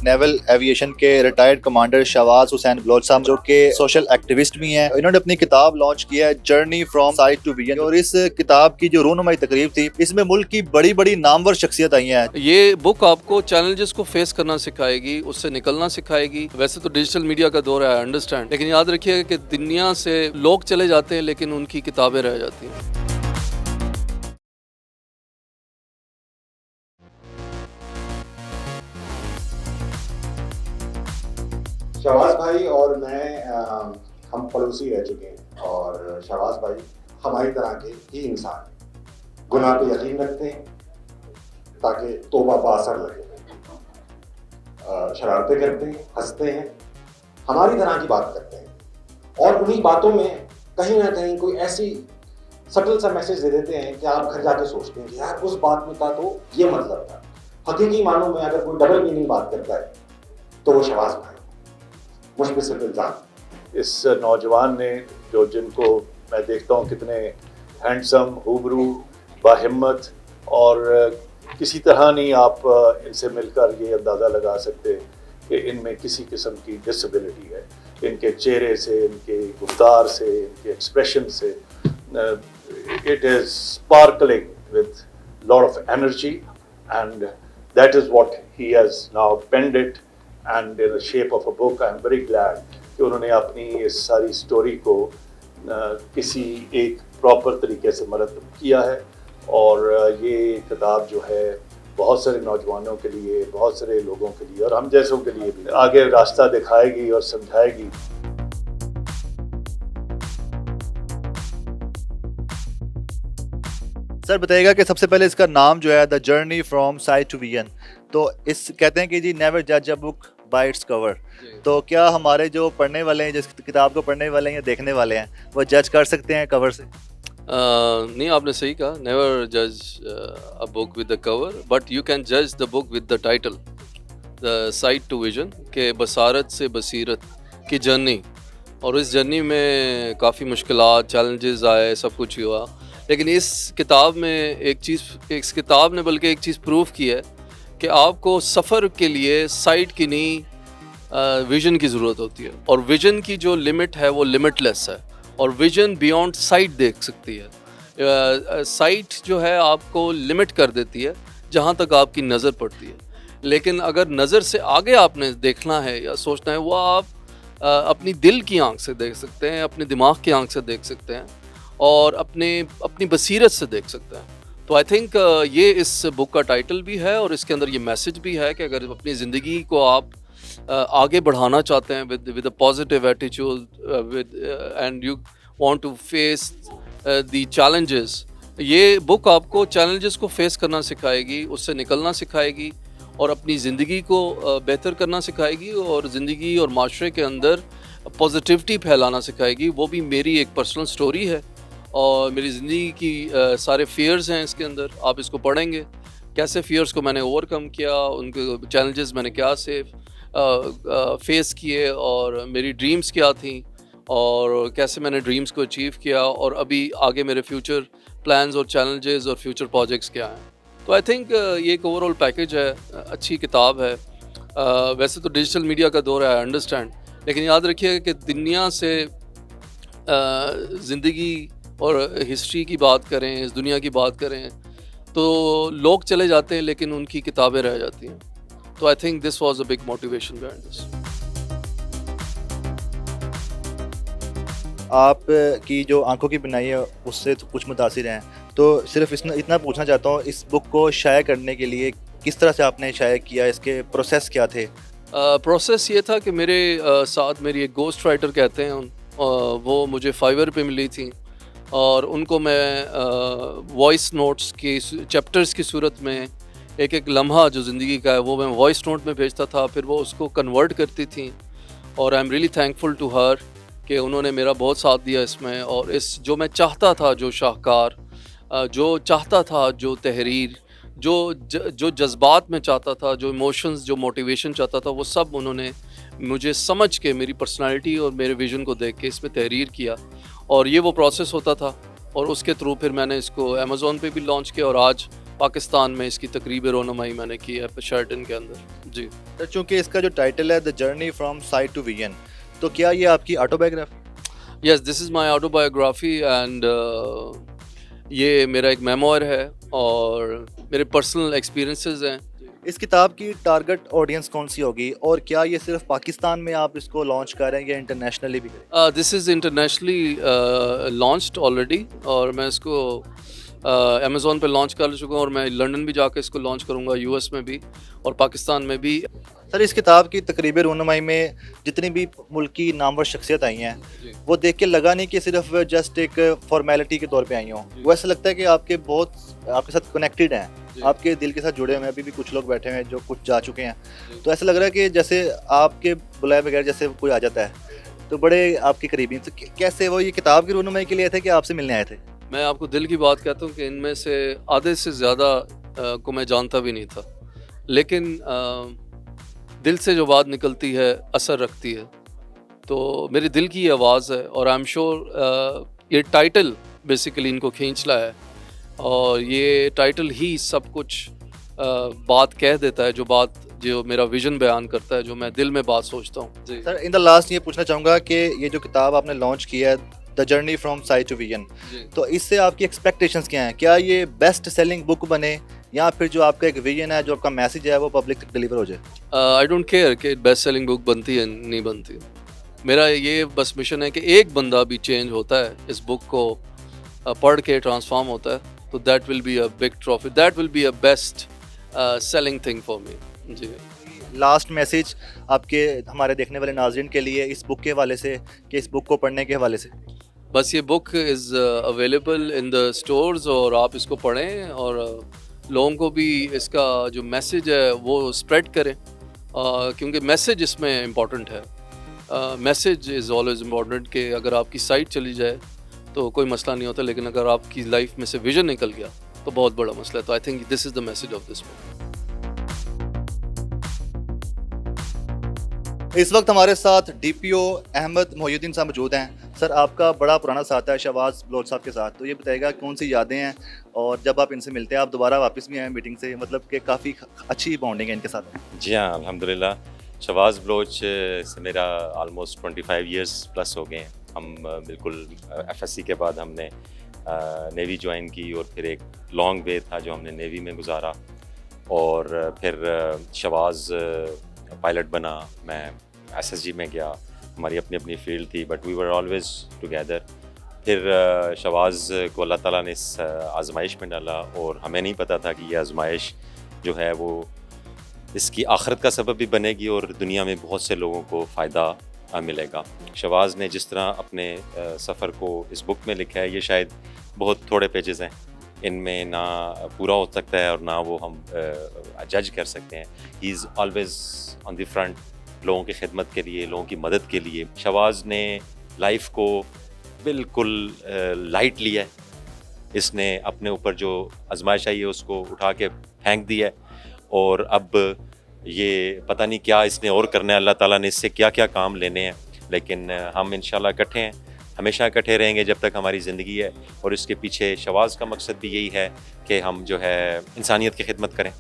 نیول aviation کے retired commander Shahbaz حسین بلوچ صاحب جو کہ سوشل ایکٹیوسٹ بھی ہیں. انہوں نے اپنی کتاب لانچ کیا ہے journey from sight to vision, اور اس کتاب کی جو رونمائی تقریب تھی اس میں ملک کی بڑی بڑی نامور شخصیت آئی ہیں. یہ بک آپ کو چیلنجز کو فیس کرنا سکھائے گی, اس سے نکلنا سکھائے گی. ویسے تو ڈیجیٹل میڈیا کا دور ہے, انڈرسٹینڈ, لیکن یاد رکھیے گا کہ دنیا سے لوگ چلے جاتے ہیں لیکن ان کی کتابیں رہ جاتی ہیں. شہباز بھائی اور میں ہم پڑوسی رہ چکے ہیں, اور شہباز بھائی ہماری طرح کے ہی انسان ہیں, گناہ پہ یقین رکھتے ہیں تاکہ توبہ باثر لگے, شرارتیں کرتے ہیں, ہنستے ہیں, ہماری طرح کی بات کرتے ہیں, اور انہی باتوں میں کہیں نہ کہیں کوئی ایسی سٹل سا میسج دے دیتے ہیں کہ آپ گھر جا کے سوچتے ہیں کہ یار اس بات میں کا تو یہ مطلب تھا. حقیقی معنوں میں اگر کوئی ڈبل میننگ بات کرتا ہے تو وہ شہباز بھائی مشبصر الزام. اس نوجوان نے جو جن کو میں دیکھتا ہوں کتنے ہینڈسم, ہوبرو, باہمت, اور کسی طرح نہیں آپ ان سے مل کر یہ اندازہ لگا سکتے کہ ان میں کسی قسم کی ڈسیبلٹی ہے. ان کے چہرے سے, ان کے گفتار سے, ان کے ایکسپریشن سے, it is sparkling with lot of energy, and that is what he has now penned it and in the shape of a book. I am very glad کہ انہوں نے اپنی اس ساری سٹوری کو کسی ایک پراپر طریقے سے مرتب کیا ہے, اور یہ کتاب جو ہے بہت سارے نوجوانوں کے لیے, بہت سارے لوگوں کے لیے, اور ہم جیسوں کے لیے بھی آگے راستہ دکھائے گی اور سمجھائے گی. سر بتائیے گا کہ سب سے پہلے اس کا نام جو ہے the journey from sight to vision, تو اس کہتے ہیں کہ جی نیور جج اے بک بائی اٹس کور, تو کیا ہمارے جو پڑھنے والے ہیں, جس کتاب کو پڑھنے والے ہیں یا دیکھنے والے ہیں, وہ جج کر سکتے ہیں کور سے؟ نہیں, آپ نے صحیح کہا, نیور جج اے book with the cover, but you can جج دا book with the title, the site to vision, کہ بصارت سے بصیرت کی جرنی. اور اس جرنی میں کافی مشکلات, چیلنجز آئے, سب کچھ ہوا, لیکن اس کتاب میں اس کتاب نے بلکہ ایک چیز پروف کی ہے کہ آپ کو سفر کے لیے سائٹ کی نہیں ویژن کی ضرورت ہوتی ہے, اور ویژن کی جو لمٹ ہے وہ لمٹ لیس ہے, اور ویژن بیونڈ سائٹ دیکھ سکتی ہے. سائٹ جو ہے آپ کو لمٹ کر دیتی ہے جہاں تک آپ کی نظر پڑتی ہے, لیکن اگر نظر سے آگے آپ نے دیکھنا ہے یا سوچنا ہے, وہ آپ اپنی دل کی آنکھ سے دیکھ سکتے ہیں, اپنے دماغ کی آنکھ سے دیکھ سکتے ہیں, اور اپنی بصیرت سے دیکھ سکتے ہیں. تو آئی تھنک یہ اس بک کا ٹائٹل بھی ہے, اور اس کے اندر یہ میسج بھی ہے کہ اگر اپنی زندگی کو آپ آگے بڑھانا چاہتے ہیں ود اے پازیٹیو ایٹیچیوڈ and you want to face the challenges, یہ بک آپ کو چیلنجز کو فیس کرنا سکھائے گی, اس سے نکلنا سکھائے گی, اور اپنی زندگی کو بہتر کرنا سکھائے گی, اور زندگی اور معاشرے کے اندر پازیٹیوٹی پھیلانا سکھائے گی. وہ بھی میری ایک پرسنل سٹوری ہے, اور میری زندگی کی سارے فیئرز ہیں اس کے اندر. آپ اس کو پڑھیں گے کیسے فیئرز کو میں نے اوور کم کیا, ان کے چیلنجز میں نے کیا سے فیس کیے, اور میری ڈریمز کیا تھیں, اور کیسے میں نے ڈریمز کو اچیو کیا, اور ابھی آگے میرے فیوچر پلانز اور چیلنجز اور فیوچر پروجیکٹس کیا ہیں. تو آئی تھنک یہ ایک اوور آل پیکیج ہے, اچھی کتاب ہے. ویسے تو ڈیجیٹل میڈیا کا دور ہے, انڈرسٹینڈ, لیکن یاد رکھیے کہ دنیا سے زندگی اور ہسٹری کی بات کریں, اس دنیا کی بات کریں, تو لوگ چلے جاتے ہیں لیکن ان کی کتابیں رہ جاتی ہیں. تو I think this was a big motivation behind this. آپ کی جو آنکھوں کی بینائی ہے اس سے تو کچھ متاثر ہیں, تو صرف اتنا پوچھنا چاہتا ہوں, اس بک کو شائع کرنے کے لیے کس طرح سے آپ نے شائع کیا, اس کے پروسیس کیا تھے؟ پروسیس یہ تھا کہ میرے ساتھ میری ایک گوسٹ رائٹر کہتے ہیں, وہ مجھے فائیور پہ ملی تھیں, اور ان کو میں وائس نوٹس کی چیپٹرز کی صورت میں ایک لمحہ جو زندگی کا ہے وہ میں وائس نوٹ میں بھیجتا تھا, پھر وہ اس کو کنورٹ کرتی تھیں, اور I am really thankful to her کہ انہوں نے میرا بہت ساتھ دیا اس میں. اور اس جو میں چاہتا تھا, جو شاہکار جو چاہتا تھا, جو تحریر, جو جذبات میں چاہتا تھا, جو ایموشنز, جو موٹیویشن چاہتا تھا, وہ سب انہوں نے مجھے سمجھ کے, میری پرسنالٹی اور میرے ویژن کو دیکھ کے اس میں تحریر کیا. اور یہ وہ پروسیس ہوتا تھا, اور اس کے تھرو پھر میں نے اس کو امیزون پہ بھی لانچ کیا, اور آج پاکستان میں اس کی تقریب رونمائی میں نے کی ہے شیرٹن کے اندر. جی سر چونکہ اس کا جو ٹائٹل ہے the journey from sight to vision, تو کیا یہ آپ کی auto biography? Yes, this is my auto biography and یہ میرا ایک میموئر ہے اور میرے پرسنل ایکسپیرینسز ہیں. اس کتاب کی ٹارگٹ آڈینس کون سی ہوگی، اور کیا یہ صرف پاکستان میں آپ اس کو لانچ کر رہے ہیں یا انٹرنیشنلی بھی کریں گے؟ دس از انٹرنیشنلی لانچڈ آلریڈی، اور میں اس کو امیزون پہ لانچ کر چکا ہوں، اور میں لنڈن بھی جا کے اس کو لانچ کروں گا، یو ایس میں بھی اور پاکستان میں بھی. سر اس کتاب کی تقریب رونمائی میں جتنی بھی ملکی نامور شخصیت آئی ہیں جی. وہ دیکھ کے لگا نہیں کہ صرف جسٹ ایک فارمیلٹی کے طور پہ آئی ہوں، جی. وہ ایسا لگتا ہے کہ آپ کے بہت آپ کے ساتھ کنیکٹڈ ہیں، جی. آپ کے دل کے ساتھ جڑے ہوئے ہیں. ابھی بھی کچھ لوگ بیٹھے ہوئے ہیں جو کچھ جا چکے ہیں، جی. تو ایسا لگ رہا ہے کہ جیسے آپ کے بلائے بغیر جیسے کوئی آ جاتا ہے، تو بڑے آپ کے قریبی ہیں. تو کیسے وہ یہ کتاب کی رونمائی کے لیے تھے کہ آپ سے ملنے آئے تھے؟ میں آپ کو دل کی بات کہتا ہوں کہ ان میں سے آدھے سے زیادہ کو میں جانتا بھی نہیں تھا، لیکن دل سے جو بات نکلتی ہے اثر رکھتی ہے. تو میرے دل کی یہ آواز ہے، اور آئی ایم شیور یہ ٹائٹل بیسیکلی ان کو کھینچ لایا ہے، اور یہ ٹائٹل ہی سب کچھ بات کہہ دیتا ہے، جو میرا ویژن بیان کرتا ہے، جو میں دل میں بات سوچتا ہوں. جی سر ان دا لاسٹ یہ پوچھنا چاہوں گا کہ یہ جو کتاب آپ نے لانچ کی ہے the journey from sight to vision, جی. تو اس سے آپ کی ایکسپیکٹیشنس کیا ہیں؟ کیا یہ بیسٹ سیلنگ بک بنے، یا پھر جو آپ کا ایک ویژن ہے، جو آپ کا میسج ہے، وہ پبلک تک ڈیلیور ہو جائے؟ آئی ڈونٹ کیئر کہ بیسٹ سیلنگ بک بنتی ہے نہیں بنتی. میرا یہ بس مشن ہے کہ ایک بندہ بھی چینج ہوتا ہے اس بک کو پڑھ کے ٹرانسفارم ہوتا ہے، تو that will be a big trophy, that will be a best selling thing for me. جی لاسٹ میسج آپ کے ہمارے دیکھنے والے ناظرین کے لیے اس بک کے حوالے سے، کہ اس بک کو پڑھنے کے حوالے سے؟ بس یہ بک is available in the stores, اور آپ اس کو پڑھیں اور لوگوں کو بھی اس کا جو میسج ہے وہ اسپریڈ کریں، کیونکہ میسج اس میں امپورٹنٹ ہے. میسج از آلویز امپورٹنٹ، کہ اگر آپ کی سائٹ چلی جائے تو کوئی مسئلہ نہیں ہوتا، لیکن اگر آپ کی لائف میں سے ویژن نکل گیا تو بہت بڑا مسئلہ ہے. تو I think this is the message of this book. اس وقت ہمارے ساتھ ڈی پی او احمد محی الدین صاحب موجود ہیں. سر آپ کا بڑا پرانا ساتھ ہے شہباز بلوچ صاحب کے ساتھ، تو یہ بتائے گا کون سی یادیں ہیں، اور جب آپ ان سے ملتے ہیں، آپ دوبارہ واپس بھی آئے میٹنگ سے، مطلب کہ کافی اچھی بانڈنگ ہے ان کے ساتھ؟ جی ہاں الحمدللہ، شہباز بلوچ سے میرا آلموسٹ 25 ایئرس پلس ہو گئے ہیں. ہم بالکل ایف ایس سی کے بعد ہم نے نیوی جوائن کی، اور پھر ایک لانگ وے تھا جو ہم نے نیوی میں گزارا، اور پھر شہباز پائلٹ بنا، میں ایس ایس جی میں گیا. ہماری اپنی اپنی فیلڈ تھی، but we were always together. پھر شہباز کو اللہ تعالیٰ نے اس آزمائش میں ڈالا، اور ہمیں نہیں پتہ تھا کہ یہ آزمائش جو ہے وہ اس کی آخرت کا سبب بھی بنے گی، اور دنیا میں بہت سے لوگوں کو فائدہ ملے گا. شہباز نے جس طرح اپنے سفر کو اس بک میں لکھا ہے، یہ شاید بہت تھوڑے پیجز ہیں، ان میں نہ پورا ہو سکتا ہے اور نہ وہ ہم جج کر سکتے ہیں. ہی is always on the front, لوگوں کی خدمت کے لیے، لوگوں کی مدد کے لیے. شہباز نے لائف کو بالکل لائٹ لیا ہے. اس نے اپنے اوپر جو آزمائش آئی ہے اس کو اٹھا کے پھینک دیا ہے، اور اب یہ پتہ نہیں کیا اس نے اور کرنا ہے، اللہ تعالیٰ نے اس سے کیا کیا کام لینے ہیں. لیکن ہم انشاءاللہ اکٹھے ہیں، ہمیشہ اکٹھے رہیں گے جب تک ہماری زندگی ہے، اور اس کے پیچھے شہباز کا مقصد بھی یہی ہے کہ ہم جو ہے انسانیت کی خدمت کریں.